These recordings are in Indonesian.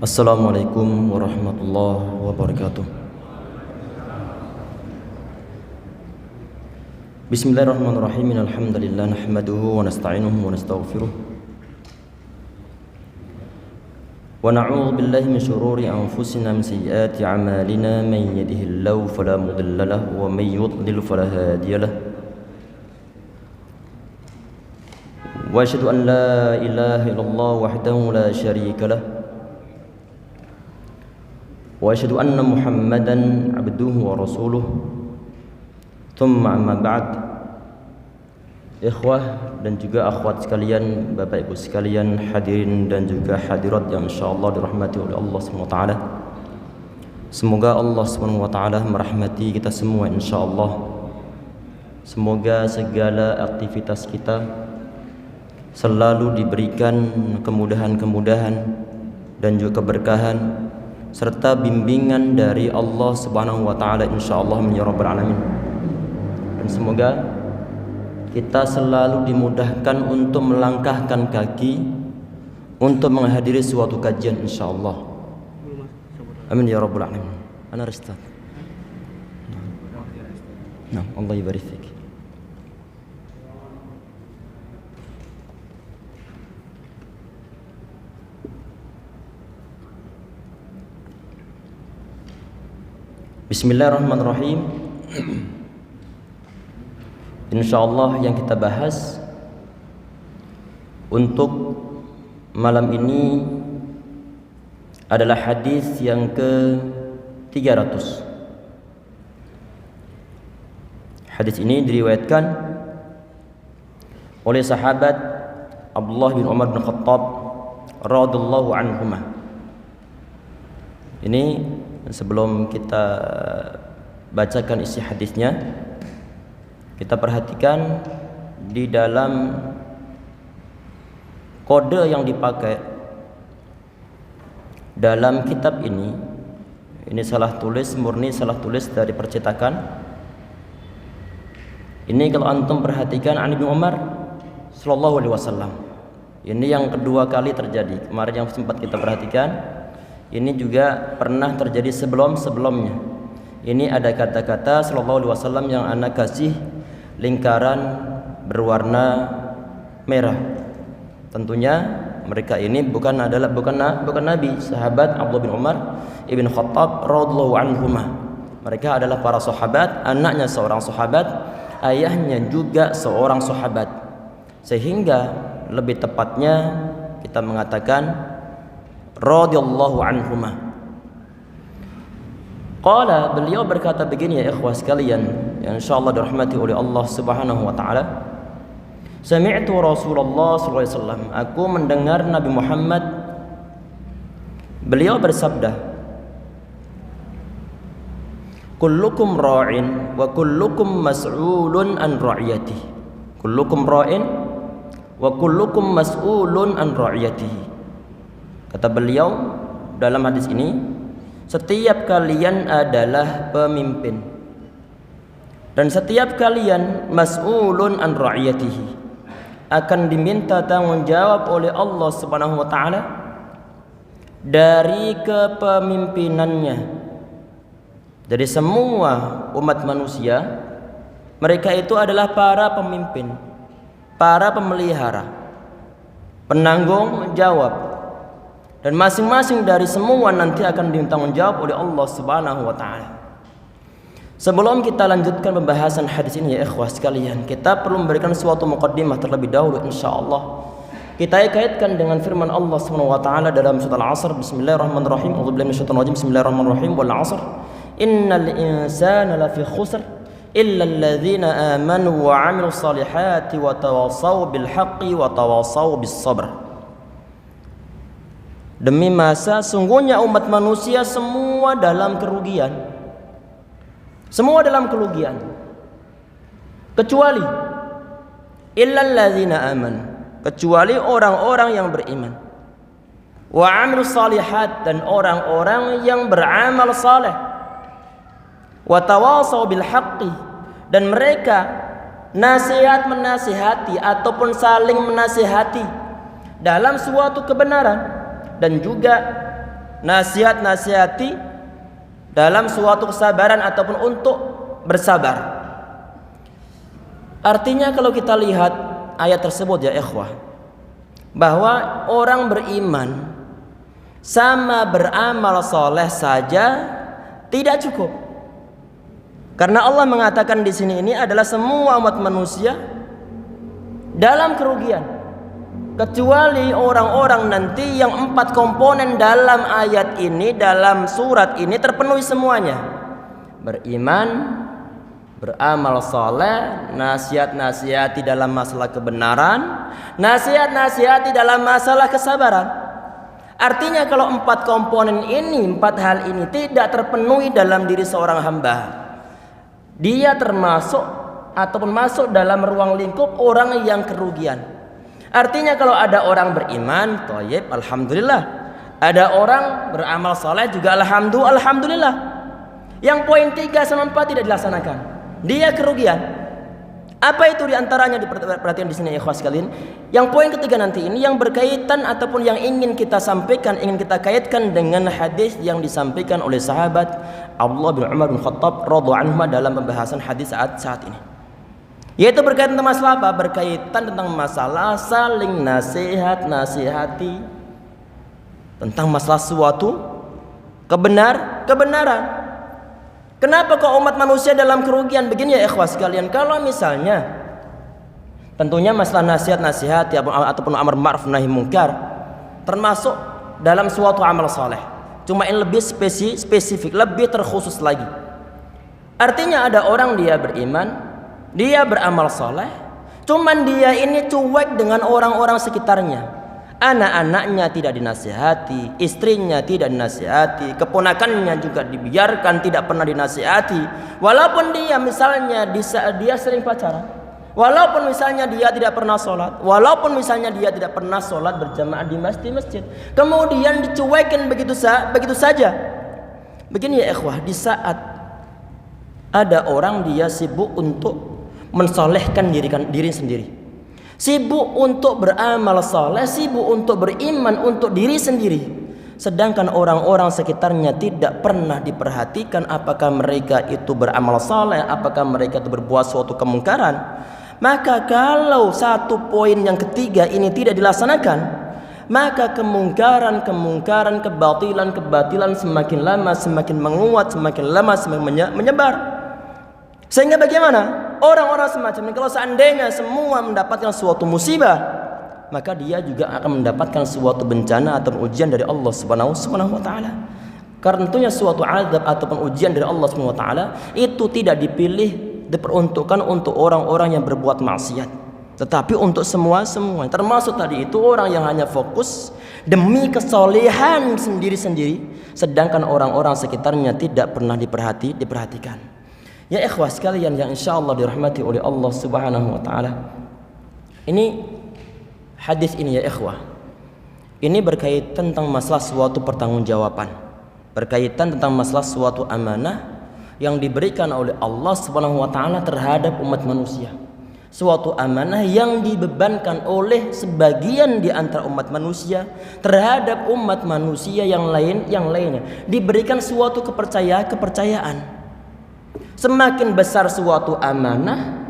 Assalamualaikum warahmatullahi wabarakatuh. Bismillahirrahmanirrahim. Alhamdulillah nahmaduhu wa nasta'inuhu wa nastaghfiruh. Wa na'udzu billahi min shururi anfusina min sayyiati a'malina man yahdihillahu fala mudilla lahu wa may yudlil fala hadiya lahu. Wa asyhadu an la ilaha illallah wahdahu la syarika lahu. Wa asyhadu anna Muhammadan abduhu wa rasuluh. Tsumma amma ba'd. Ikhwah dan juga akhwat sekalian, Bapak Ibu sekalian, hadirin dan juga hadirat yang insyaallah dirahmati oleh Allah Subhanahu wa taala. Semoga Allah Subhanahu wa taala merahmati kita semua insyaallah. Semoga segala aktivitas kita selalu diberikan kemudahan-kemudahan dan juga keberkahan serta bimbingan dari Allah Subhanahu wa taala insyaallah ya rabbal alamin. Dan semoga kita selalu dimudahkan untuk melangkahkan kaki untuk menghadiri suatu kajian insyaallah. Amin ya rabbal alamin. Ana rastad. Nah, Allah yubarik fik. Bismillahirrahmanirrahim. Insyaallah yang kita bahas untuk malam ini adalah hadis yang ke-300. Hadis ini diriwayatkan oleh sahabat Abdullah bin Umar bin Khattab radhiyallahu anhuma. Ini sebelum kita bacakan isi hadisnya, kita perhatikan di dalam kode yang dipakai dalam kitab ini salah tulis, murni salah tulis dari percetakan. Ini kalau antum perhatikan an Ibnu Umar sallallahu alaihi wasallam. Ini yang kedua kali terjadi. Kemarin yang sempat kita perhatikan, ini juga pernah terjadi sebelumnya. Ini ada kata-kata sallallahu alaihi wasallam yang ana kasih lingkaran berwarna merah. Tentunya mereka ini bukan nabi, sahabat Abdullah bin Umar ibn Khattab radhiyallahu anhuma. Mereka adalah para sahabat, anaknya seorang sahabat, ayahnya juga seorang sahabat. Sehingga lebih tepatnya kita mengatakan radhiyallahu anhuma. Qala, beliau berkata begini ya ikhwah sekalian yang insyaallah dirahmati oleh Allah Subhanahu wa taala. Sami'tu Rasulullah sallallahu alaihi wasallam, aku mendengar Nabi Muhammad, beliau bersabda, kullukum ra'in wa kullukum mas'ulun an ra'iyatihi. Kullukum ra'in wa kullukum mas'ulun an ra'iyatihi. Kata beliau dalam hadis ini, setiap kalian adalah pemimpin dan setiap kalian mas'ulun an ra'iyatihi, akan diminta tanggung jawab oleh Allah Subhanahu wa taala dari kepemimpinannya. Jadi semua umat manusia, mereka itu adalah para pemimpin, para pemelihara, penanggung jawab. Dan masing-masing dari semua nanti akan ditanggung jawab oleh Allah Subhanahu wa taala. Sebelum kita lanjutkan pembahasan hadis ini ya ikhwah sekalian, kita perlu memberikan suatu muqaddimah terlebih dahulu insyaallah. Kita kaitkan dengan firman Allah Subhanahu wa taala dalam surah Al-'Asr. Bismillahirrahmanirrahim. A'udzubillahi minasyaitonir rajim. Bismillahirrahmanirrahim. Wal 'asr. Innal insana lafi khusr illa alladzina amanu wa 'amilus salihati wa tawassaw bil haqqi wa tawassaw bis sabr. Demi masa sungguhnya umat manusia semua dalam kerugian. Semua dalam kerugian. Kecuali illal ladzina amanu, kecuali orang-orang yang beriman. Wa 'amilus salihat, dan orang-orang yang beramal saleh. Wa tawassaw bil haqqi, dan mereka nasihat menasihati ataupun saling menasihati dalam suatu kebenaran, dan juga Nasihat-nasihati dalam suatu kesabaran ataupun untuk bersabar. Artinya kalau kita lihat ayat tersebut ya ikhwah, bahwa orang beriman sama beramal soleh saja tidak cukup. Karena Allah mengatakan di sini ini adalah semua umat manusia dalam kerugian, kecuali orang-orang nanti yang 4 komponen dalam ayat ini, dalam surat ini terpenuhi semuanya. Beriman, beramal soleh, nasihat-nasihati dalam masalah kebenaran, nasihat-nasihati dalam masalah kesabaran. Artinya kalau 4 komponen ini, 4 hal ini tidak terpenuhi dalam diri seorang hamba, dia termasuk ataupun masuk dalam ruang lingkup orang yang kerugian. Artinya kalau ada orang beriman, thayyib, alhamdulillah. Ada orang beramal soleh juga alhamdulillah. Yang poin 3 sama 4 tidak dilaksanakan, dia kerugian. Apa itu diantaranya diperhatikan di sini ikhwas sekalian. Yang poin ketiga nanti ini yang berkaitan ataupun yang ingin kita sampaikan, ingin kita kaitkan dengan hadis yang disampaikan oleh sahabat Abdullah bin Umar bin Khattab radhiyallahu anhu dalam pembahasan hadis saat ini. Yaitu berkaitan tentang masalah apa? Berkaitan tentang masalah saling nasihati tentang masalah suatu kebenaran. Kenapa kok umat manusia dalam kerugian begini ya ikhwas sekalian? Kalau misalnya tentunya masalah nasihat ataupun amar ma'ruf nahi munkar termasuk dalam suatu amal soleh. Cuma ini lebih spesifik, lebih terkhusus lagi. Artinya ada orang dia beriman, dia beramal soleh, cuman dia ini cuek dengan orang-orang sekitarnya. Anak-anaknya tidak dinasihati, istrinya tidak dinasihati, keponakannya juga dibiarkan tidak pernah dinasihati. Walaupun dia misalnya dia sering pacaran, walaupun misalnya dia tidak pernah sholat, walaupun misalnya dia tidak pernah sholat berjamaah di masjid, kemudian dicuekin begitu saja. Begini ya ikhwah, di saat ada orang dia sibuk untuk mensolehkan diri sendiri, sibuk untuk beramal saleh, sibuk untuk beriman untuk diri sendiri, sedangkan orang-orang sekitarnya tidak pernah diperhatikan apakah mereka itu beramal saleh, apakah mereka itu berbuat suatu kemungkaran. Maka kalau satu poin yang ketiga ini tidak dilaksanakan, maka kemungkaran, kebatilan semakin lama semakin menguat, semakin lama semakin menyebar. Sehingga bagaimana? Orang-orang semacam ini kalau seandainya semua mendapatkan suatu musibah, maka dia juga akan mendapatkan suatu bencana atau ujian dari Allah Subhanahu wa taala. Karena tentunya suatu azab ataupun ujian dari Allah Subhanahu wa taala itu tidak diperuntukkan untuk orang-orang yang berbuat maksiat, tetapi untuk semua, termasuk tadi itu orang yang hanya fokus demi kesolehan sendiri-sendiri, sedangkan orang-orang sekitarnya tidak pernah diperhatikan. Ya ikhwah sekalian yang insyaallah dirahmati oleh Allah Subhanahu wa taala. Ini hadis ini ya ikhwah, ini berkaitan tentang masalah suatu pertanggungjawaban, berkaitan tentang masalah suatu amanah yang diberikan oleh Allah Subhanahu wa taala terhadap umat manusia. Suatu amanah yang dibebankan oleh sebagian di antara umat manusia terhadap umat manusia yang lainnya, diberikan suatu kepercayaan. Semakin besar suatu amanah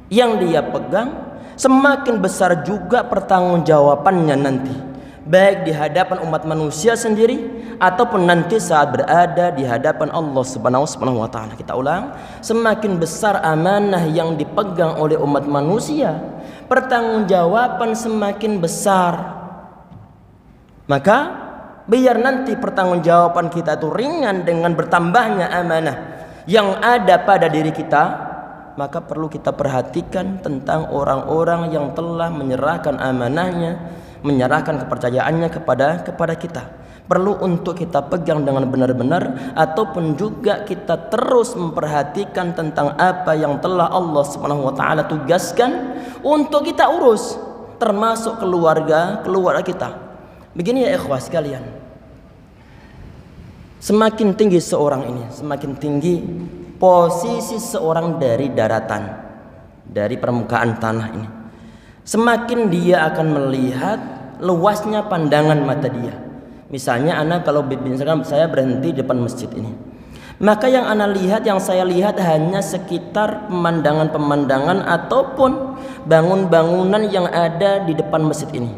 yang dia pegang, semakin besar juga pertanggungjawabannya nanti, baik di hadapan umat manusia sendiri ataupun nanti saat berada di hadapan Allah Subhanahu wa taala. Kita ulang, semakin besar amanah yang dipegang oleh umat manusia, pertanggungjawaban semakin besar. Maka biar nanti pertanggungjawaban kita itu ringan dengan bertambahnya amanah yang ada pada diri kita, maka perlu kita perhatikan tentang orang-orang yang telah menyerahkan amanahnya, menyerahkan kepercayaannya kepada kita. Perlu untuk kita pegang dengan benar-benar, ataupun juga kita terus memperhatikan tentang apa yang telah Allah Subhanahu wa taala tugaskan untuk kita urus, termasuk keluarga kita. Begini ya ikhwah sekalian, semakin tinggi seorang ini, semakin tinggi posisi seorang dari daratan, dari permukaan tanah ini, semakin dia akan melihat luasnya pandangan mata dia. Misalnya kalau misalkan saya berhenti di depan masjid ini, maka yang saya lihat hanya sekitar pemandangan ataupun bangunan-bangunan yang ada di depan masjid ini.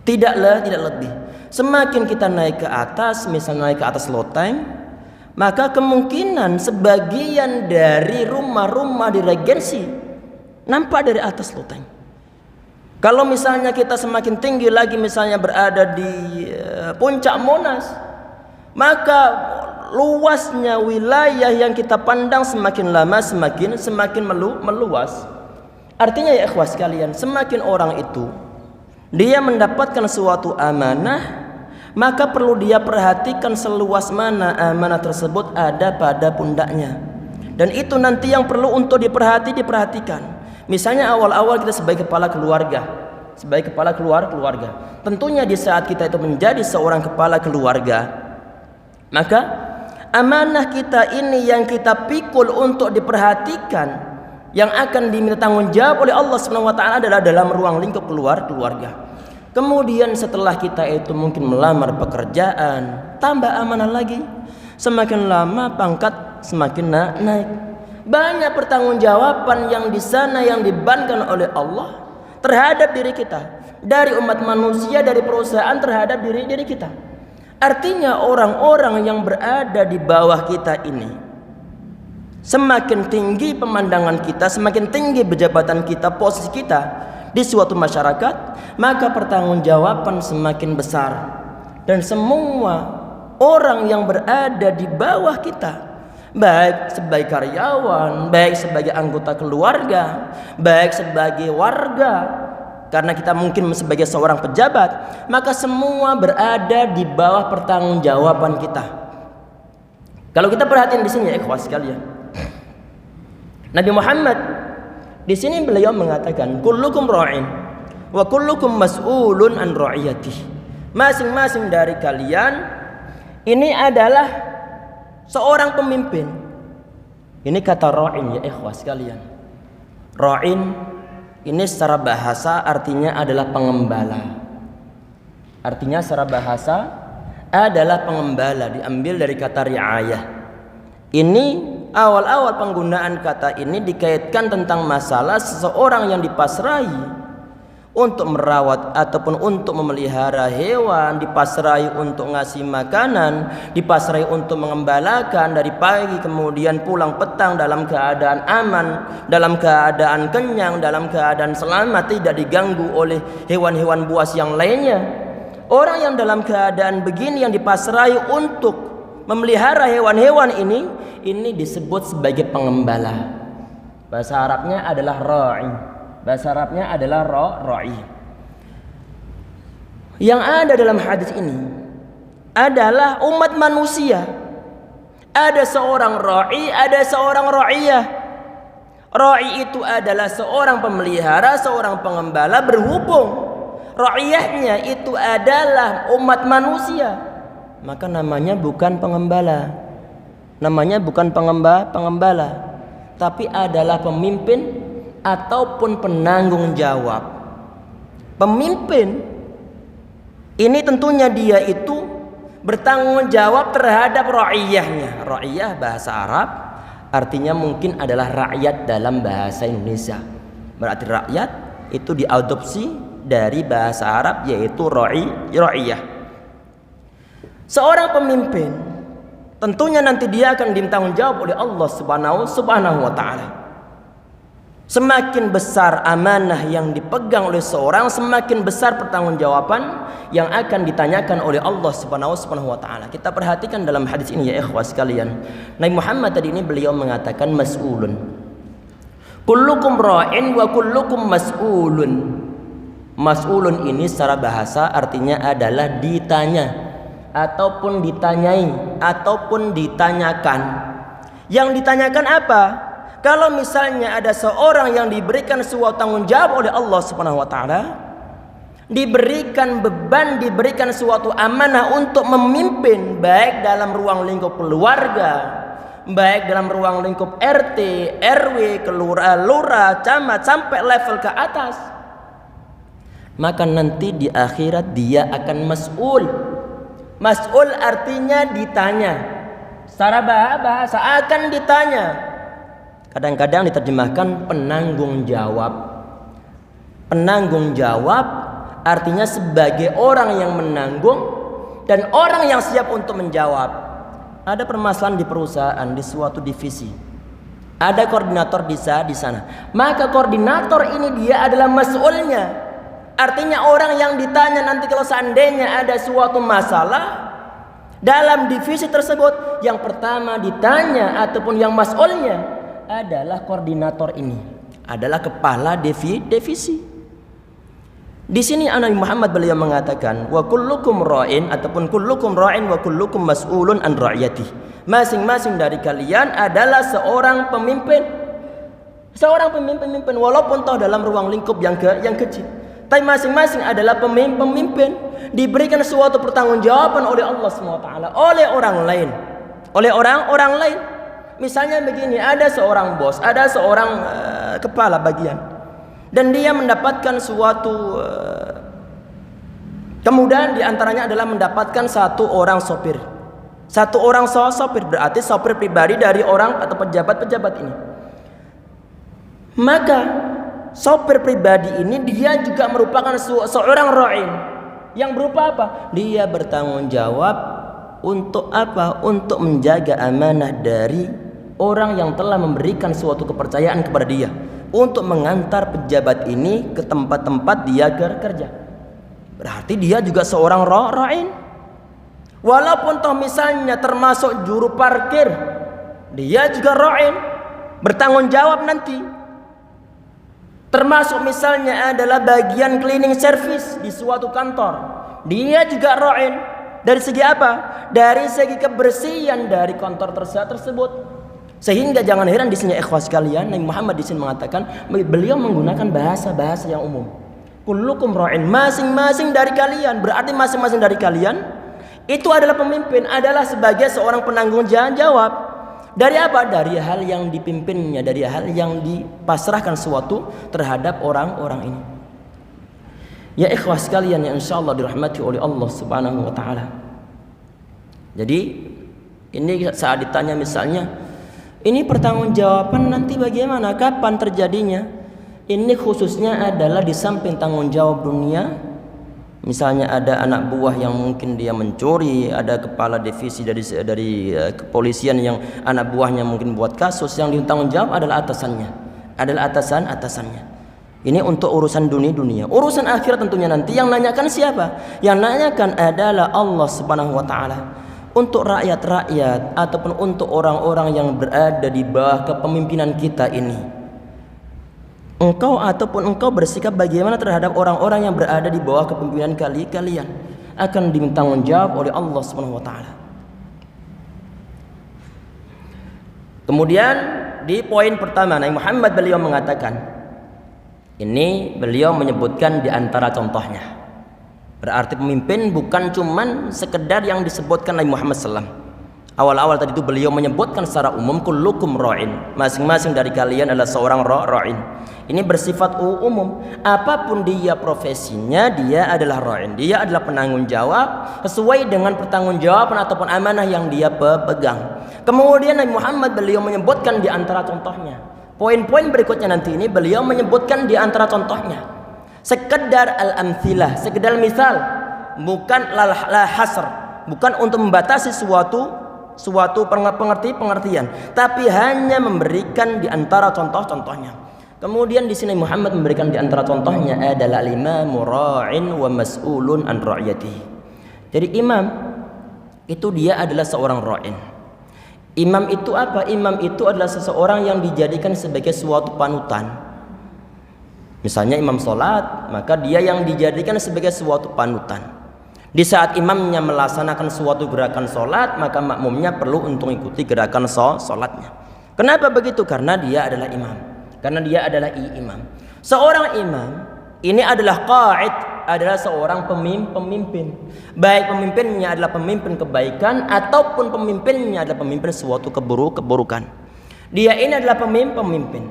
Tidak lebih. Semakin kita naik ke atas, misalnya naik ke atas loteng, maka kemungkinan sebagian dari rumah-rumah di Regensi nampak dari atas loteng. Kalau misalnya kita semakin tinggi lagi, misalnya berada di puncak Monas, maka luasnya wilayah yang kita pandang semakin lama semakin meluas. Artinya ya ikhwah sekalian, semakin orang itu dia mendapatkan suatu amanah, maka perlu dia perhatikan seluas mana amanah tersebut ada pada pundaknya. Dan itu nanti yang perlu untuk diperhatikan. Misalnya awal-awal kita sebagai kepala keluarga, tentunya di saat kita itu menjadi seorang kepala keluarga, maka amanah kita ini yang kita pikul untuk diperhatikan, yang akan diminta tanggung jawab oleh Allah Subhanahu wa taala adalah dalam ruang lingkup keluarga. Kemudian setelah kita itu mungkin melamar pekerjaan, tambah amanah lagi. Semakin lama pangkat semakin naik. Banyak pertanggungjawaban yang di sana yang dibebankan oleh Allah terhadap diri kita, dari umat manusia, dari perusahaan terhadap diri kita. Artinya orang-orang yang berada di bawah kita ini, semakin tinggi pemandangan kita, semakin tinggi jabatan kita, posisi kita di suatu masyarakat, maka pertanggungjawaban semakin besar. Dan semua orang yang berada di bawah kita, baik sebagai karyawan, baik sebagai anggota keluarga, baik sebagai warga, karena kita mungkin sebagai seorang pejabat, maka semua berada di bawah pertanggungjawaban kita. Kalau kita perhatiin di sini ya ikhwah sekalian, Nabi Muhammad di sini beliau mengatakan, kullukum ra'in wa kullukum mas'ulun an ra'iyatih. Masing-masing dari kalian ini adalah seorang pemimpin. Ini kata ra'in ya ikhwah sekalian. Ra'in ini secara bahasa artinya adalah pengembala. Artinya secara bahasa adalah pengembala, diambil dari kata ri'ayah. Ini awal-awal penggunaan kata ini dikaitkan tentang masalah seseorang yang dipasrahi untuk merawat ataupun untuk memelihara hewan, dipasrahi untuk ngasih makanan, dipasrahi untuk mengembalakan dari pagi kemudian pulang petang dalam keadaan aman, dalam keadaan kenyang, dalam keadaan selamat, tidak diganggu oleh hewan-hewan buas yang lainnya. Orang yang dalam keadaan begini yang dipasrahi untuk memelihara hewan-hewan ini disebut sebagai pengembala. Bahasa Arabnya adalah ra'i. Bahasa Arabnya adalah ra'i. Yang ada dalam hadis ini adalah umat manusia. Ada seorang ra'i, ada seorang ra'iyah. Ra'i itu adalah seorang pemelihara, seorang pengembala, berhubung ra'iyahnya itu adalah umat manusia, maka namanya bukan pengembala. Namanya bukan pengembala, tapi adalah pemimpin ataupun penanggung jawab. Pemimpin ini tentunya dia itu bertanggung jawab terhadap ra'iyahnya. Ra'iyah bahasa Arab artinya mungkin adalah rakyat dalam bahasa Indonesia. Berarti rakyat itu diadopsi dari bahasa Arab yaitu ra'iyah. Seorang pemimpin tentunya nanti dia akan ditanggung jawab oleh Allah Subhanahu wa taala. Semakin besar amanah yang dipegang oleh seorang, semakin besar pertanggungjawaban yang akan ditanyakan oleh Allah Subhanahu wa taala. Kita perhatikan dalam hadis ini ya ikhwah sekalian. Nabi Muhammad tadi ini beliau mengatakan mas'ulun. Kullukum ra'in wa kullukum mas'ulun. Mas'ulun ini secara bahasa artinya adalah ditanya ataupun ditanyai ataupun ditanyakan. Yang ditanyakan apa? Kalau misalnya ada seorang yang diberikan suatu tanggung jawab oleh Allah Subhanahu wa taala, diberikan beban, diberikan suatu amanah untuk memimpin baik dalam ruang lingkup keluarga, baik dalam ruang lingkup RT, RW, kelurahan, lurah, camat sampai level ke atas. maka nanti di akhirat dia akan mas'ul. Mas'ul artinya ditanya. Secara bahasa akan ditanya. Kadang-kadang diterjemahkan penanggung jawab. Penanggung jawab artinya sebagai orang yang menanggung dan orang yang siap untuk menjawab. Ada permasalahan di perusahaan, di suatu divisi. Ada koordinator di sana. Maka koordinator ini dia adalah mas'ulnya. Artinya orang yang ditanya nanti kalau seandainya ada suatu masalah dalam divisi tersebut, yang pertama ditanya ataupun yang mas'ulnya adalah koordinator ini, adalah kepala divisi. Di sini Nabi Muhammad beliau mengatakan wa kullukum ra'in ataupun kullukum ra'in wa kullukum mas'ulun an ra'yati. Masing-masing dari kalian adalah seorang pemimpin. Seorang pemimpin walaupun toh dalam ruang lingkup yang kecil. Tapi masing-masing adalah pemimpin, diberikan suatu pertanggungjawaban oleh Allah SWT, oleh orang lain. Oleh orang lain. Misalnya begini, ada seorang bos, ada seorang kepala bagian. Dan dia mendapatkan suatu kemudahan, diantaranya adalah mendapatkan satu orang sopir. Satu orang sopir berarti sopir pribadi dari orang atau pejabat-pejabat ini. Maka sopir pribadi ini dia juga merupakan seorang ra'in. Yang berupa apa? Dia bertanggung jawab untuk apa? Untuk menjaga amanah dari orang yang telah memberikan suatu kepercayaan kepada dia, untuk mengantar pejabat ini ke tempat-tempat dia kerja. Berarti dia juga seorang ra'in. Walaupun toh misalnya termasuk juru parkir, dia juga ra'in, bertanggung jawab nanti. Termasuk misalnya adalah bagian cleaning service di suatu kantor, dia juga ra'in. Dari segi apa? Dari segi kebersihan dari kantor tersebut. Sehingga jangan heran di sini ikhwas sekalian, Nabi Muhammad di sini mengatakan, beliau menggunakan bahasa-bahasa yang umum. Kullukum ra'in, masing-masing dari kalian, berarti masing-masing dari kalian itu adalah pemimpin, adalah sebagai seorang penanggung jawab. Dari apa? Dari hal yang dipimpinnya, dari hal yang dipasrahkan suatu terhadap orang-orang ini. Ya ikhwas sekalian yang insyaallah dirahmati oleh Allah Subhanahu wa taala. Jadi ini saat ditanya misalnya, ini pertanggungjawaban nanti bagaimana? Kapan terjadinya? Ini khususnya adalah di samping tanggung jawab dunia. Misalnya ada anak buah yang mungkin dia mencuri, ada kepala divisi dari kepolisian yang anak buahnya mungkin buat kasus, yang ditanggung jawab adalah atasannya, adalah atasannya. Ini untuk urusan dunia. Urusan akhirat tentunya nanti yang nanyakan siapa? Yang nanyakan adalah Allah Subhanahu wa taala. Untuk rakyat-rakyat ataupun untuk orang-orang yang berada di bawah kepemimpinan kita ini, engkau bersikap bagaimana terhadap orang-orang yang berada di bawah kepemimpinan kalian akan ditanggung jawab oleh Allah Subhanahu wa taala. Kemudian di poin pertama Nabi Muhammad beliau mengatakan, ini beliau menyebutkan di antara contohnya. Berarti pemimpin bukan cuman sekedar yang disebutkan Nabi Muhammad SAW. Awal-awal tadi itu beliau menyebutkan secara umum kullukum ra'in, masing-masing dari kalian adalah seorang ra'in. Ini bersifat umum. Apapun dia profesinya, dia adalah ra'in. Dia adalah penanggung jawab sesuai dengan pertanggungjawaban ataupun amanah yang dia pegang. Kemudian Nabi Muhammad beliau menyebutkan di antara contohnya. Poin-poin berikutnya nanti ini beliau menyebutkan di antara contohnya. Sekedar al-amthilah, sekedar misal, bukan la hasr, bukan untuk membatasi suatu pengertian, tapi hanya memberikan di antara contoh-contohnya. Kemudian di sini Muhammad memberikan di antara contohnya adalah al-imamu ra'in wa mas'ulun an ra'yatihi. Jadi imam itu dia adalah seorang ra'in. Imam itu apa? Imam itu adalah seseorang yang dijadikan sebagai suatu panutan. Misalnya imam sholat, maka dia yang dijadikan sebagai suatu panutan. Di saat imamnya melaksanakan suatu gerakan sholat, maka makmumnya perlu untuk mengikuti gerakan sholatnya. Kenapa begitu? Karena dia adalah imam. Karena dia adalah imam. Seorang imam ini adalah qa'id, adalah seorang pemimpin. Baik pemimpinnya adalah pemimpin kebaikan ataupun pemimpinnya adalah pemimpin suatu keburukan. Dia ini adalah pemimpin.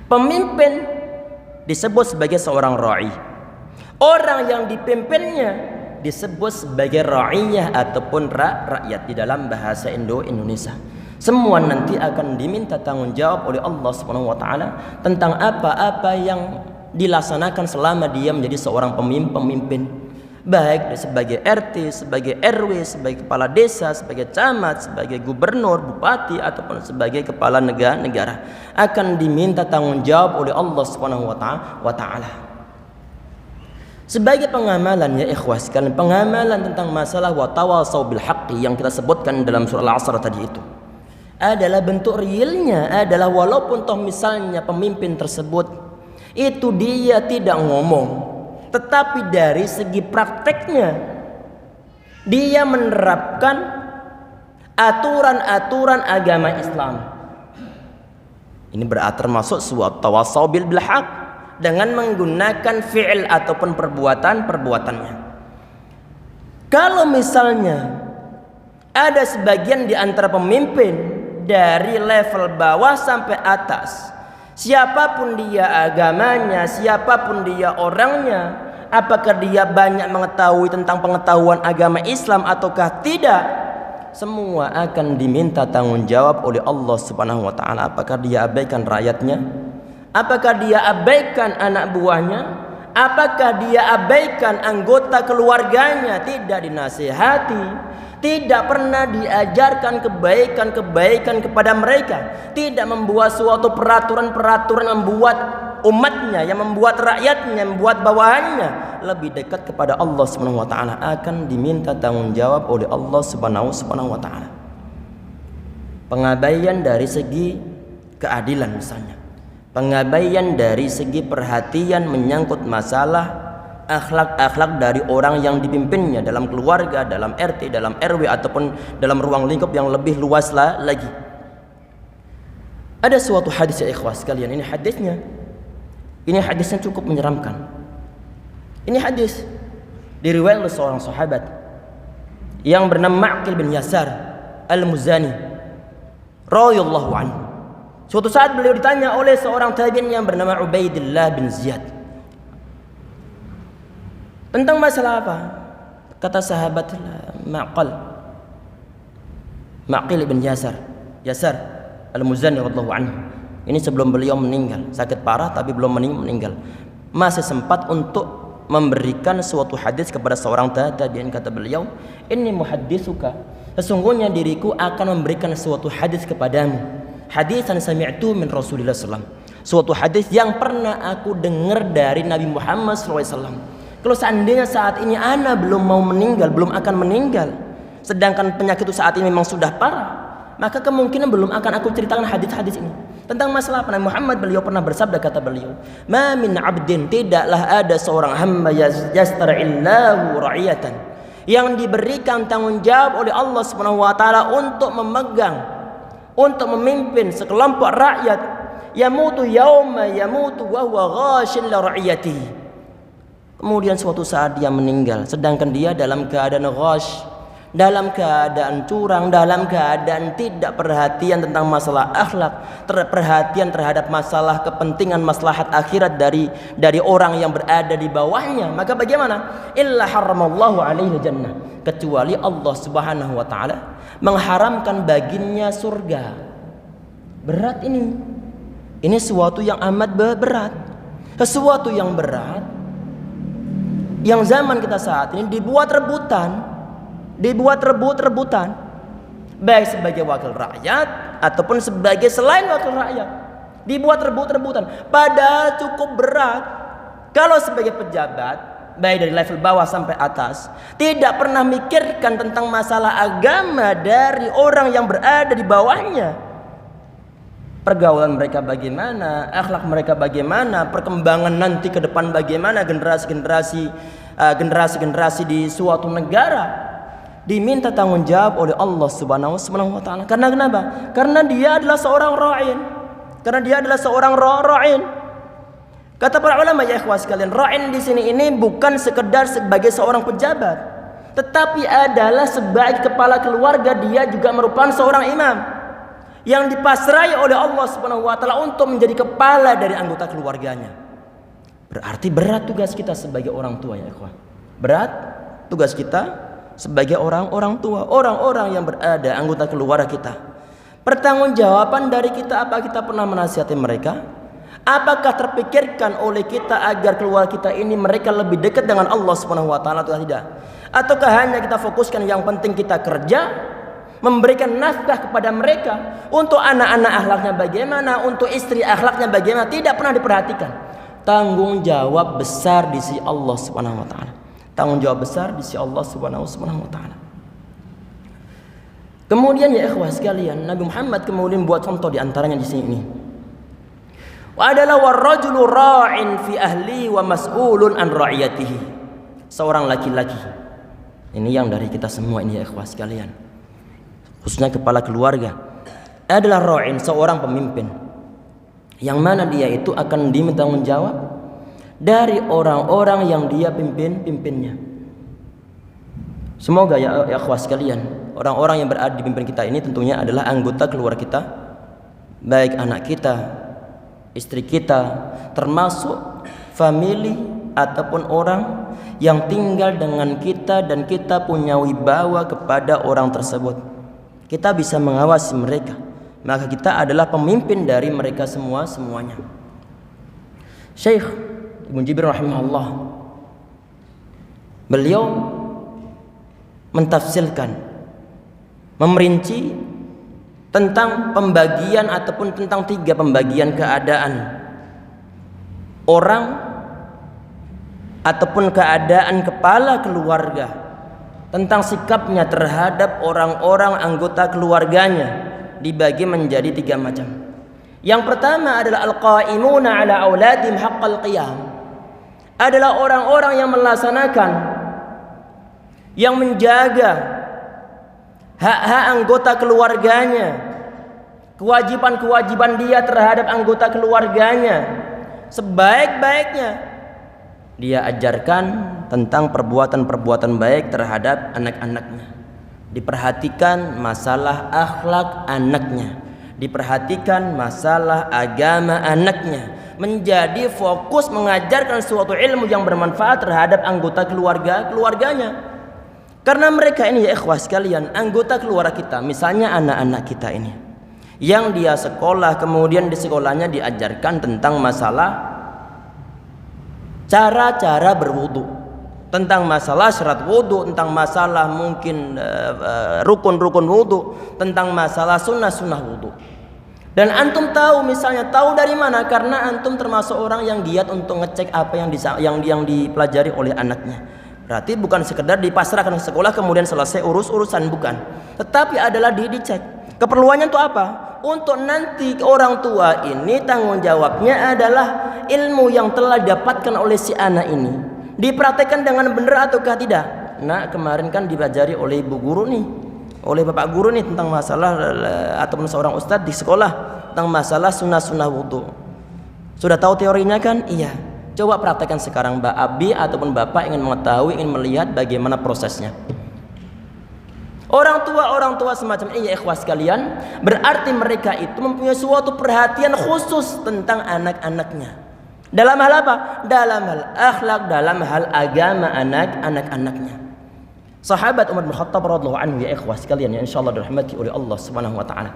Pemimpin disebut sebagai seorang ra'i. Orang yang dipimpinnya disebut sebagai ra'iyah ataupun rakyat di dalam bahasa Indonesia. Semua nanti akan diminta tanggung jawab oleh Allah Subhanahu wa taala tentang apa-apa yang dilaksanakan selama dia menjadi seorang pemimpin, baik sebagai RT, sebagai RW, sebagai kepala desa, sebagai camat, sebagai gubernur, bupati ataupun sebagai kepala negara akan diminta tanggung jawab oleh Allah Subhanahu wa taala. Sebagai pengamalan ya ikhwas sekalian, pengamalan tentang masalah wa tawasau bil haqqi yang kita sebutkan dalam surah Al-Asr tadi itu adalah bentuk realnya adalah walaupun toh misalnya pemimpin tersebut itu dia tidak ngomong, tetapi dari segi prakteknya dia menerapkan aturan-aturan agama Islam. Ini berarti termasuk suatu tawasau bil haqq dengan menggunakan fi'il ataupun perbuatannya. Kalau misalnya ada sebagian di antara pemimpin dari level bawah sampai atas, siapapun dia agamanya, siapapun dia orangnya, apakah dia banyak mengetahui tentang pengetahuan agama Islam ataukah tidak, semua akan diminta tanggung jawab oleh Allah Subhanahu wa taala. Apakah dia abaikan rakyatnya? Apakah dia abaikan anak buahnya? Apakah dia abaikan anggota keluarganya? Tidak dinasihati, tidak pernah diajarkan kebaikan-kebaikan kepada mereka, tidak membuat suatu peraturan-peraturan membuat umatnya, yang membuat rakyatnya, membuat bawahannya lebih dekat kepada Allah Subhanahu wa taala, akan diminta tanggung jawab oleh Allah Subhanahu wa taala. Pengabaian dari segi keadilan misalnya, pengabaian dari segi perhatian menyangkut masalah akhlak dari orang yang dipimpinnya dalam keluarga, dalam RT, dalam RW ataupun dalam ruang lingkup yang lebih luas lagi. Ada suatu hadis ya ikhwas sekalian, ini hadisnya cukup menyeramkan. Ini hadis diriwayatkan oleh seorang sahabat yang bernama Ma'qil bin Yasar Al-Muzani radhiyallahu anhu. Suatu saat beliau ditanya oleh seorang tabi'in yang bernama Ubaidillah bin Ziyad tentang masalah apa? Kata sahabat Ma'qil bin Yasar Al-Muzani radhiyallahu anhu. Ini sebelum beliau meninggal, sakit parah tapi belum meninggal. Masih sempat untuk memberikan suatu hadis kepada seorang tabi'in. Kata beliau, "Inni muhadditsuka." Sesungguhnya diriku akan memberikan suatu hadis kepadamu. Hadisan sami'tu min Rasulillah sallallahu alaihi wasallam. Suatu hadis yang pernah aku dengar dari Nabi Muhammad sallallahu alaihi wasallam. Kalau seandainya saat ini ana belum mau meninggal, belum akan meninggal, sedangkan penyakit itu saat ini memang sudah parah, maka kemungkinan belum akan aku ceritakan hadis-hadis ini. Tentang masalah Nabi Muhammad, beliau pernah bersabda, kata beliau, "Ma min 'abdin," tidaklah ada seorang hamba yastar'illahu ra'iyatan, yang diberikan tanggung jawab oleh Allah Subhanahu wa taala untuk memegang, untuk memimpin sekelompok rakyat, yamutu yauma yamutu wa huwa ghashin li ra'iyatihi. Kemudian suatu saat dia meninggal, sedangkan dia dalam keadaan ghash, dalam keadaan curang, dalam keadaan tidak perhatian tentang masalah akhlak, perhatian terhadap masalah kepentingan maslahat akhirat dari orang yang berada di bawahnya. Maka bagaimana? Illa haramallahu alaihi jannah, kecuali Allah Subhanahu wa taala mengharamkan baginya surga. Berat ini. Ini sesuatu yang amat berat. Sesuatu yang berat yang zaman kita saat ini dibuat rebutan, baik sebagai wakil rakyat ataupun sebagai selain wakil rakyat, dibuat rebutan, padahal cukup berat. Kalau sebagai pejabat, baik dari level bawah sampai atas, tidak pernah mikirkan tentang masalah agama dari orang yang berada di bawahnya. Pergaulan mereka bagaimana, akhlak mereka bagaimana, perkembangan nanti ke depan bagaimana, generasi di suatu negara diminta tanggung jawab oleh Allah Subhanahu wa taala. Karena kenapa? Karena dia adalah seorang ra'in. Kata para ulama ya ikhwas sekalian, ra'in di sini ini bukan sekedar sebagai seorang pejabat, tetapi adalah sebagai kepala keluarga. Dia juga merupakan seorang imam yang dipasrai oleh Allah Subhanahu wa taala untuk menjadi kepala dari anggota keluarganya. Berarti berat tugas kita sebagai orang tua ya ikhwan. Berat tugas kita sebagai orang tua, orang-orang yang berada anggota keluarga kita. Pertanggungjawaban dari kita, apa kita pernah menasihati mereka? Apakah terpikirkan oleh kita agar keluarga kita ini mereka lebih dekat dengan Allah Subhanahu wa taala atau tidak? Ataukah hanya kita fokuskan yang penting kita kerja, memberikan nafkah kepada mereka, untuk anak-anak akhlaknya bagaimana, untuk istri akhlaknya bagaimana, tidak pernah diperhatikan. Tanggung jawab besar di sisi Allah Subhanahu wa taala. Tanggung jawab besar di sisi Allah Subhanahu wa taala. Kemudian ya ikhwah sekalian, Nabi Muhammad kemudian buat contoh di antaranya di sini. Wa adalah warrajulu ra'in fi ahli wa mas'ulun an ra'iyatihi. Seorang laki-laki. Ini yang dari kita semua ini ya ikhwah sekalian. Khususnya kepala keluarga adalah ra'in, seorang pemimpin. Yang mana dia itu akan diminta tanggung jawab dari orang-orang yang dia pimpinnya. Semoga ya ikhwah sekalian, orang-orang yang berada di pimpin kita ini tentunya adalah anggota keluarga kita, baik anak kita, istri kita, termasuk famili ataupun orang yang tinggal dengan kita dan kita punya wibawa kepada orang tersebut. Kita bisa mengawasi mereka, maka kita adalah pemimpin dari mereka semuanya. Syekh Ibnu Jibrin rahimahullah, beliau mentafsirkan, memerinci tentang pembagian ataupun tentang 3 pembagian keadaan orang ataupun keadaan kepala keluarga, tentang sikapnya terhadap orang-orang anggota keluarganya dibagi menjadi 3 macam. Yang pertama adalah al-qaimuna ala auladim haqqal qiyam, adalah orang-orang yang melaksanakan, yang menjaga hak-hak anggota keluarganya, kewajiban-kewajiban dia terhadap anggota keluarganya sebaik-baiknya. Dia ajarkan tentang perbuatan-perbuatan baik terhadap anak-anaknya. Diperhatikan masalah akhlak anaknya, diperhatikan masalah agama anaknya, menjadi fokus mengajarkan suatu ilmu yang bermanfaat terhadap anggota keluarganya. Karena mereka ini ya ikhwah sekalian, anggota keluarga kita, misalnya anak-anak kita ini, yang dia sekolah, kemudian di sekolahnya diajarkan tentang masalah cara-cara berwudu, tentang masalah syarat wudu, tentang masalah mungkin rukun-rukun wudu, tentang masalah sunnah-sunnah wudu. Dan antum tahu, misalnya tahu dari mana? Karena antum termasuk orang yang giat untuk ngecek apa yang dipelajari oleh anaknya. Berarti bukan sekedar dipasrahkan ke sekolah kemudian selesai urusan, bukan. Tetapi adalah dicek. Keperluannya untuk apa? Untuk nanti orang tua ini tanggung jawabnya adalah ilmu yang telah didapatkan oleh si anak ini dipraktekkan dengan benar ataukah tidak. Nah, kemarin kan dipelajari oleh ibu guru nih, oleh bapak guru nih tentang masalah ataupun seorang ustadz di sekolah tentang masalah sunnah wudu. Sudah tahu teorinya kan? Iya. Coba praktekkan sekarang Mbak Abi ataupun Bapak ingin mengetahui, ingin melihat bagaimana prosesnya. Orang tua semacam ini ya ikhwah sekalian, berarti mereka itu mempunyai suatu perhatian khusus tentang anak-anaknya. Dalam hal apa? Dalam hal akhlak, dalam hal agama anak-anaknya. Sahabat Umar bin Khattab radhiyallahu anhu ya ikhwah sekalian, yang insyaallah dirahmati oleh Allah Subhanahu wa taala.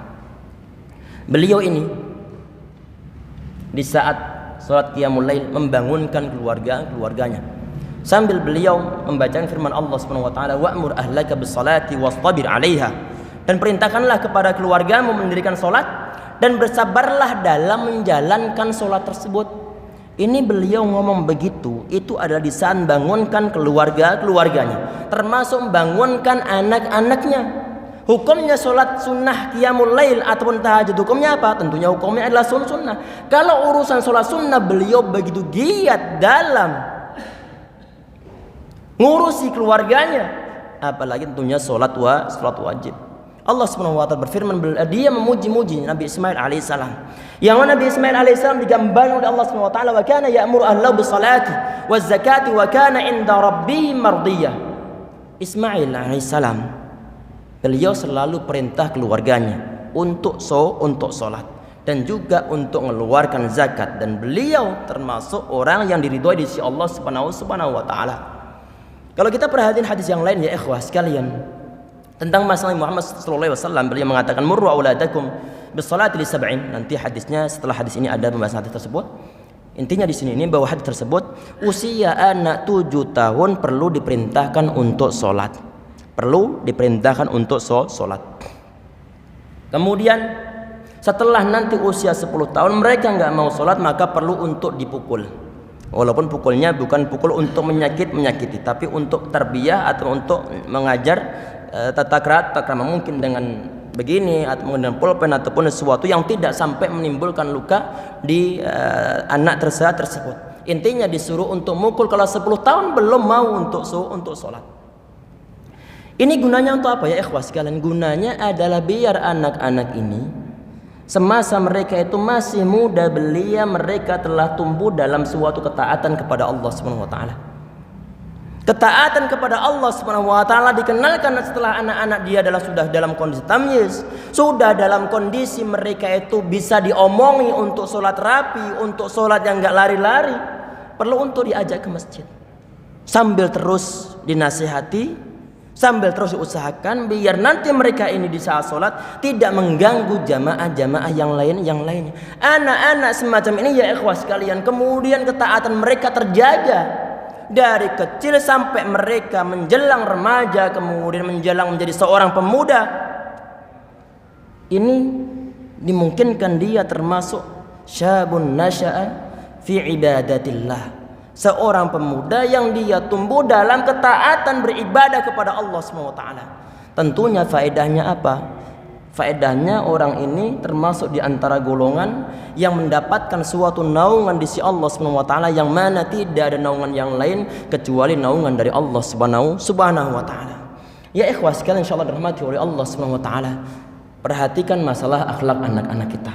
Beliau ini di saat salat qiyamul lail membangunkan keluarganya sambil beliau membacakan firman Allah Subhanahu wa taala, wa'mur ahlaka bis-salati wastabir 'alaiha, dan perintahkanlah kepada keluargamu mendirikan salat dan bersabarlah dalam menjalankan salat tersebut. Ini beliau ngomong begitu, itu adalah di saat bangunkan keluarganya, termasuk membangunkan anak-anaknya. Hukumnya sholat sunnah qiyamul lail ataupun tahajud, hukumnya apa? Tentunya hukumnya adalah sunnah. Kalau urusan sholat sunnah beliau begitu giat dalam ngurusi keluarganya, apalagi tentunya sholat wajib. Allah Subhanahu wa taala berfirman, dia memuji-muji Nabi Ismail alaihissalam, yang mana Nabi Ismail alaihissalam digambarkan oleh Allah Subhanahu wa taala, wa kana ya'muru ahlahu bis-salati waz-zakati wa kana 'inda rabbih mardiyah. Ismail alaihissalam beliau selalu perintah keluarganya untuk sholat dan juga untuk mengeluarkan zakat, dan beliau termasuk orang yang diridhoi di sisi Allah Subhanahu wa taala. Kalau kita perhatiin hadis yang lain ya ikhwah sekalian tentang masalah Muhammad sallallahu alaihi wasallam, beliau mengatakan murru auladakum bisalati li sab'in. Nanti hadisnya setelah hadis ini ada pembahasan hadis tersebut. Intinya di sini ini bahwa hadis tersebut usia anak 7 tahun perlu diperintahkan untuk sholat. Perlu diperintahkan untuk sholat. Kemudian setelah nanti usia 10 tahun mereka nggak mau sholat, maka perlu untuk dipukul. Walaupun pukulnya bukan pukul untuk menyakiti, tapi untuk tarbiyah atau untuk mengajar tata krama mungkin dengan begini atau dengan pulpen ataupun sesuatu yang tidak sampai menimbulkan luka di anak tersebut. Intinya disuruh untuk mukul kalau 10 tahun belum mau untuk sholat. Ini gunanya untuk apa ya ikhwah sekalian? Gunanya adalah biar anak-anak ini semasa mereka itu masih muda belia, mereka telah tumbuh dalam suatu ketaatan kepada Allah Subhanahu wa taala. Ketaatan kepada Allah Subhanahu wa taala dikenalkan setelah anak-anak dia adalah sudah dalam kondisi tamyiz, sudah dalam kondisi mereka itu bisa diomongi untuk sholat rapi, untuk sholat yang enggak lari-lari, perlu untuk diajak ke masjid. Sambil terus dinasihati, sambil terus diusahakan biar nanti mereka ini di saat sholat tidak mengganggu jamaah-jamaah yang lainnya. Anak-anak semacam ini ya ikhwah sekalian, kemudian ketaatan mereka terjaga dari kecil sampai mereka menjelang remaja, kemudian menjelang menjadi seorang pemuda. Ini dimungkinkan dia termasuk syabun nasya'a fi ibadatillah, seorang pemuda yang dia tumbuh dalam ketaatan beribadah kepada Allah SWT. Tentunya faedahnya apa? Faedahnya orang ini termasuk di antara golongan yang mendapatkan suatu naungan di sisi Allah SWT, yang mana tidak ada naungan yang lain kecuali naungan dari Allah Subhanahu wa taala. Ya ikhwah sekalian, insyaallah dirahmati oleh Allah Subhanahu wa taala. Perhatikan masalah akhlak anak-anak kita.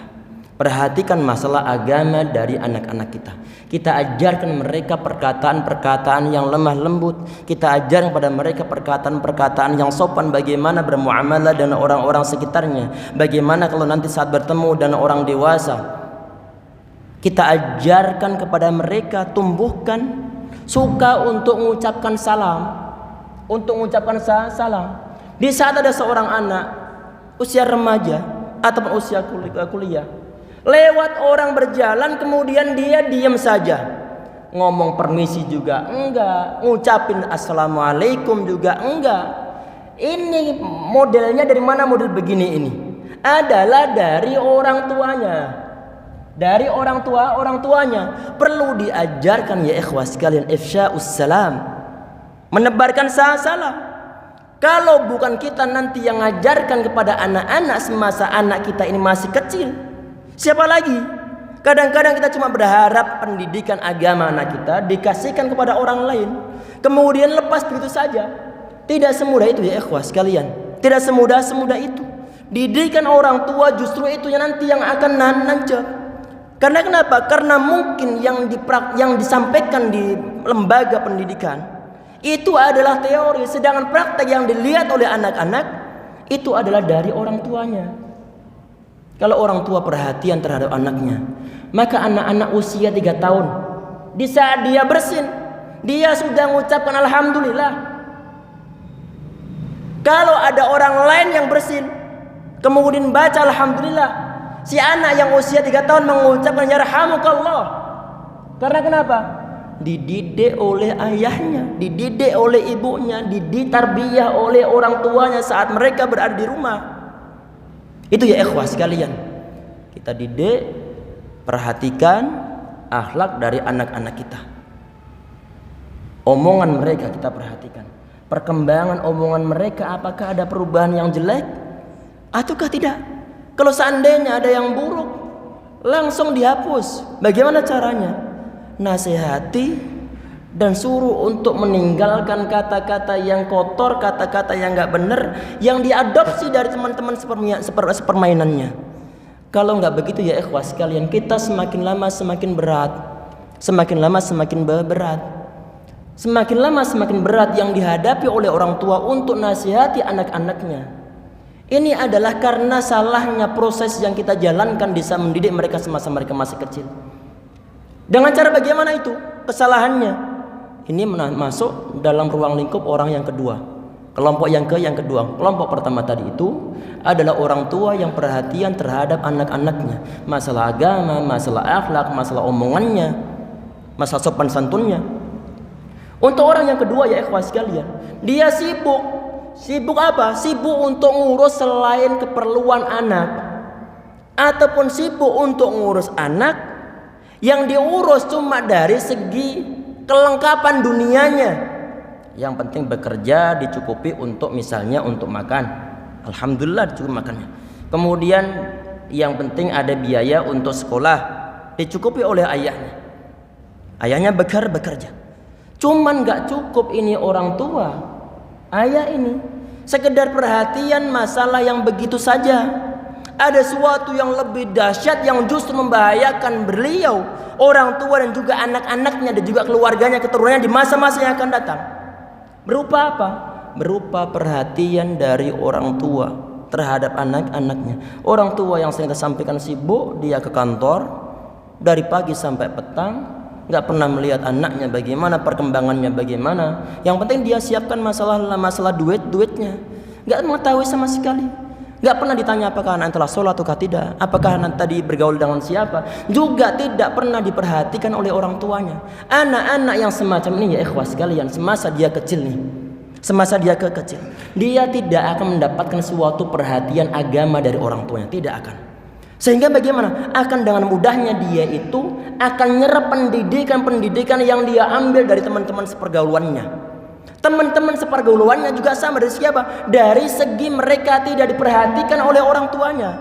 Perhatikan masalah agama dari anak-anak kita. Kita ajarkan mereka perkataan-perkataan yang lemah lembut. Kita ajarkan kepada mereka perkataan-perkataan yang sopan, bagaimana bermuamalah dengan orang-orang sekitarnya, bagaimana kalau nanti saat bertemu dengan orang dewasa. Kita ajarkan kepada mereka, tumbuhkan suka untuk mengucapkan salam. Untuk mengucapkan salam. Di saat ada seorang anak usia remaja ataupun usia kuliah, lewat orang berjalan kemudian dia diam saja, ngomong permisi juga enggak, ngucapin assalamualaikum juga enggak. Ini modelnya dari mana? Model begini ini adalah dari orang tuanya. Dari orang tuanya perlu diajarkan ya ikhwah sekalian, ifsya'us salam, menebarkan salam. Kalau bukan kita nanti yang ngajarkan kepada anak-anak semasa anak kita ini masih kecil, siapa lagi? Kadang-kadang kita cuma berharap pendidikan agama anak kita dikasihkan kepada orang lain, kemudian lepas begitu saja. Tidak semudah itu ya ikhwah sekalian. Tidak semudah itu. Didikan orang tua justru itu yang nanti yang akan nancap. Karena kenapa? Karena mungkin yang disampaikan di lembaga pendidikan itu adalah teori, sedangkan praktek yang dilihat oleh anak-anak itu adalah dari orang tuanya. Kalau orang tua perhatian terhadap anaknya, maka anak-anak usia 3 tahun, di saat dia bersin, dia sudah mengucapkan alhamdulillah. Kalau ada orang lain yang bersin, kemudian baca alhamdulillah, si anak yang usia 3 tahun mengucapkan yarhamukallah. Karena kenapa? Dididik oleh ayahnya, dididik oleh ibunya, ditarbiyah oleh orang tuanya saat mereka berada di rumah. Itu ya ikhwah sekalian, kita didik, perhatikan akhlak dari anak-anak kita. Omongan mereka kita perhatikan, perkembangan omongan mereka, apakah ada perubahan yang jelek ataukah tidak. Kalau seandainya ada yang buruk, langsung dihapus. Bagaimana caranya? Nasihati dan suruh untuk meninggalkan kata-kata yang kotor, kata-kata yang nggak benar, yang diadopsi dari teman-teman sepermainannya. Kalau nggak begitu ya ikhwah sekalian, kita semakin lama semakin berat, semakin lama semakin berat, semakin lama semakin berat yang dihadapi oleh orang tua untuk nasihati anak-anaknya. Ini adalah karena salahnya proses yang kita jalankan di saat mendidik mereka semasa mereka masih kecil. Dengan cara bagaimana itu? Kesalahannya. Ini masuk dalam ruang lingkup orang yang kedua. Kelompok yang kedua. Kelompok pertama tadi itu adalah orang tua yang perhatian terhadap anak-anaknya. Masalah agama, masalah akhlak, masalah omongannya, masalah sopan santunnya. Untuk orang yang kedua ya ikhwah sekalian, dia sibuk. Sibuk apa? Sibuk untuk ngurus selain keperluan anak, ataupun sibuk untuk ngurus anak yang diurus cuma dari segi kelengkapan dunianya. Yang penting bekerja dicukupi untuk misalnya untuk makan, alhamdulillah dicukupi makannya. Kemudian yang penting ada biaya untuk sekolah, dicukupi oleh ayahnya. Ayahnya bekerja. Cuman gak cukup ini orang tua, ayah ini sekedar perhatian masalah yang begitu saja. Ada sesuatu yang lebih dahsyat yang justru membahayakan beliau, orang tua dan juga anak-anaknya dan juga keluarganya, keturunannya di masa-masa yang akan datang. Berupa apa? Berupa perhatian dari orang tua terhadap anak-anaknya. Orang tua yang sering kita sampaikan sibuk, dia ke kantor dari pagi sampai petang, nggak pernah melihat anaknya bagaimana, perkembangannya bagaimana. Yang penting dia siapkan masalah duitnya, nggak mengetahui sama sekali. Nggak pernah ditanya apakah anak telah sholat atau tidak, apakah anak tadi bergaul dengan siapa, juga tidak pernah diperhatikan oleh orang tuanya. Anak-anak yang semacam ini ya ikhwah sekalian, semasa dia kecil, dia tidak akan mendapatkan suatu perhatian agama dari orang tuanya, tidak akan. Sehingga bagaimana? Akan dengan mudahnya dia itu akan nyerap pendidikan yang dia ambil dari teman-teman sepergaulannya. Teman-teman sepergaulannya juga sama dari siapa? Dari segi mereka tidak diperhatikan oleh orang tuanya.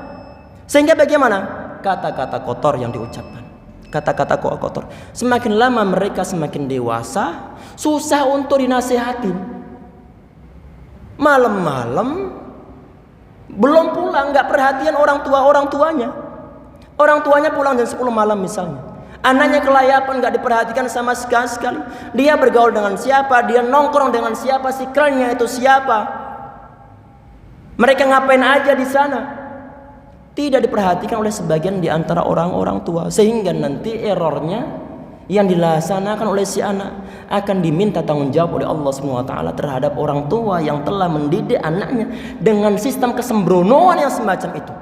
Sehingga bagaimana? Kata-kata kotor yang diucapkan. Kata-kata kotor. Semakin lama mereka semakin dewasa, susah untuk dinasihatin. Malam-malam belum pulang, nggak perhatian orang tuanya. Orang tuanya pulang jam 10 malam misalnya. Anaknya kelayapan, nggak diperhatikan sama sekali. Dia bergaul dengan siapa, dia nongkrong dengan siapa, sikralnya itu siapa, mereka ngapain aja di sana, tidak diperhatikan oleh sebagian di antara orang-orang tua. Sehingga nanti errornya yang dilaksanakan oleh si anak akan diminta tanggung jawab oleh Allah SWT terhadap orang tua yang telah mendidik anaknya dengan sistem kesembronoan yang semacam itu.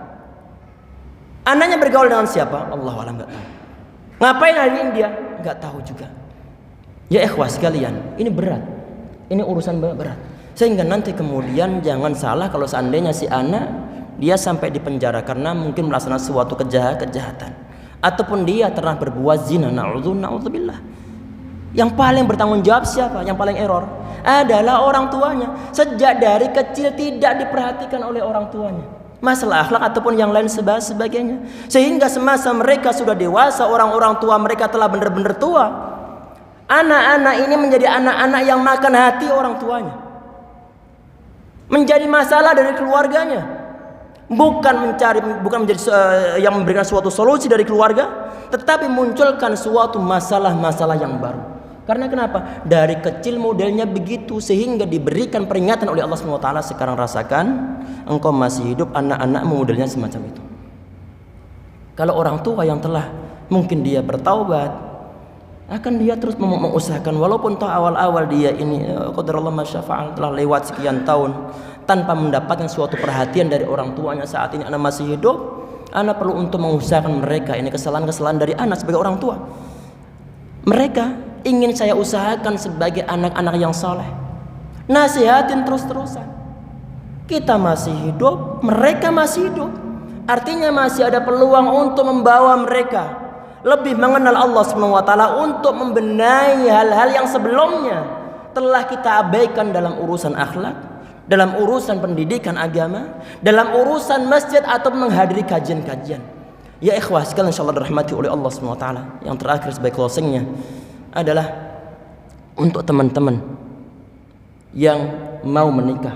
Anaknya bergaul dengan siapa? Allahu a'lam, nggak tahu. Ngapain hari ini dia? Nggak tahu juga. Ya ikhwah sekalian, ini berat. Ini urusan berat. Sehingga nanti kemudian jangan salah kalau seandainya si anak dia sampai di penjara karena mungkin melaksanakan suatu kejahatan, ataupun dia pernah berbuat zina, na'udzubillah. Yang paling bertanggung jawab siapa? Yang paling error adalah orang tuanya. Sejak dari kecil tidak diperhatikan oleh orang tuanya masalah akhlak ataupun yang lain sebagainya. Sehingga semasa mereka sudah dewasa, orang-orang tua mereka telah benar-benar tua, anak-anak ini menjadi anak-anak yang makan hati orang tuanya, menjadi masalah dari keluarganya. Bukan menjadi yang memberikan suatu solusi dari keluarga, tetapi munculkan suatu masalah-masalah yang baru. Karena kenapa? Dari kecil modelnya begitu, sehingga diberikan peringatan oleh Allah SWT. Sekarang rasakan, engkau masih hidup, anak-anak modelnya semacam itu. Kalau orang tua yang telah mungkin dia bertaubat, akan dia terus mengusahakan, walaupun toh awal-awal dia ini qadarullah masyafa'al telah lewat sekian tahun tanpa mendapatkan suatu perhatian dari orang tuanya. Saat ini anak masih hidup, anak perlu untuk mengusahakan mereka. Ini kesalahan-kesalahan dari anak sebagai orang tua. Mereka ingin saya usahakan sebagai anak-anak yang saleh. Nasihatin terus-terusan. Kita masih hidup, mereka masih hidup. Artinya masih ada peluang untuk membawa mereka lebih mengenal Allah SWT, untuk membenahi hal-hal yang sebelumnya telah kita abaikan dalam urusan akhlak, dalam urusan pendidikan agama, dalam urusan masjid atau menghadiri kajian-kajian. Ya ikhwah sekalian, insyaallah dirahmati oleh Allah SWT. Yang terakhir sebagai closingnya adalah untuk teman-teman yang mau menikah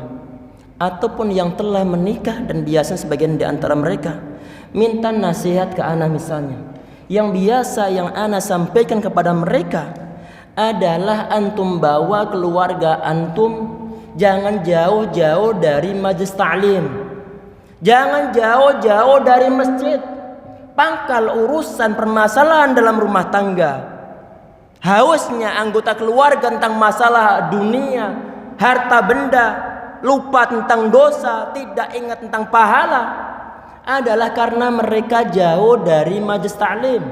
ataupun yang telah menikah, dan biasanya sebagian di antara mereka minta nasihat ke anak misalnya. Yang biasa yang anak sampaikan kepada mereka adalah antum bawa keluarga antum jangan jauh-jauh dari majelis ta'lim. Jangan jauh-jauh dari masjid. Pangkal urusan permasalahan dalam rumah tangga, hausnya anggota keluarga tentang masalah dunia, harta benda, lupa tentang dosa, tidak ingat tentang pahala, adalah karena mereka jauh dari majelis ta'lim.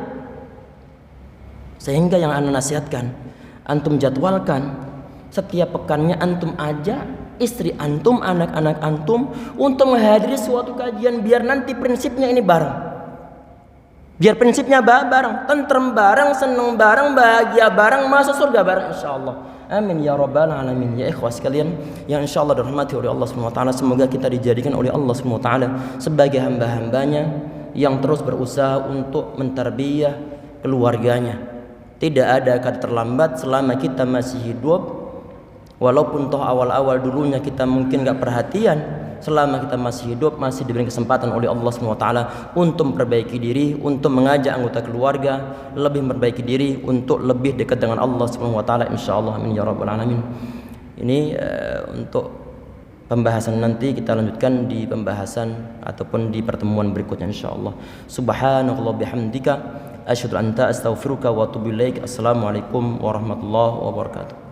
Sehingga yang ana nasihatkan, antum jadwalkan setiap pekannya, antum ajak istri antum, anak-anak antum untuk menghadiri suatu kajian, biar nanti prinsipnya ini bareng. Biar prinsipnya bareng, tentrem bareng, seneng bareng, bahagia bareng, masuk surga bareng insyaallah. Amin ya rabbal alamin. Ya ikhwah sekalian yang insyaallah dirahmati oleh Allah Subhanahu wa taala, semoga kita dijadikan oleh Allah Subhanahu wa taala sebagai hamba-hambanya yang terus berusaha untuk mentarbiyah keluarganya. Tidak ada kata terlambat selama kita masih hidup. Walaupun toh awal-awal dulunya kita mungkin gak perhatian, selama kita masih hidup masih diberi kesempatan oleh Allah SWT untuk memperbaiki diri, untuk mengajak anggota keluarga lebih memperbaiki diri, untuk lebih dekat dengan Allah SWT, insyaallah. Amin ya rabbal alamin. Ini untuk pembahasan nanti kita lanjutkan di pembahasan ataupun di pertemuan berikutnya insyaallah. Subhanakallah bihamdika asyhadu an la ilaha illa anta astaghfiruka wa atubu ilaik. Assalamualaikum warahmatullahi wabarakatuh.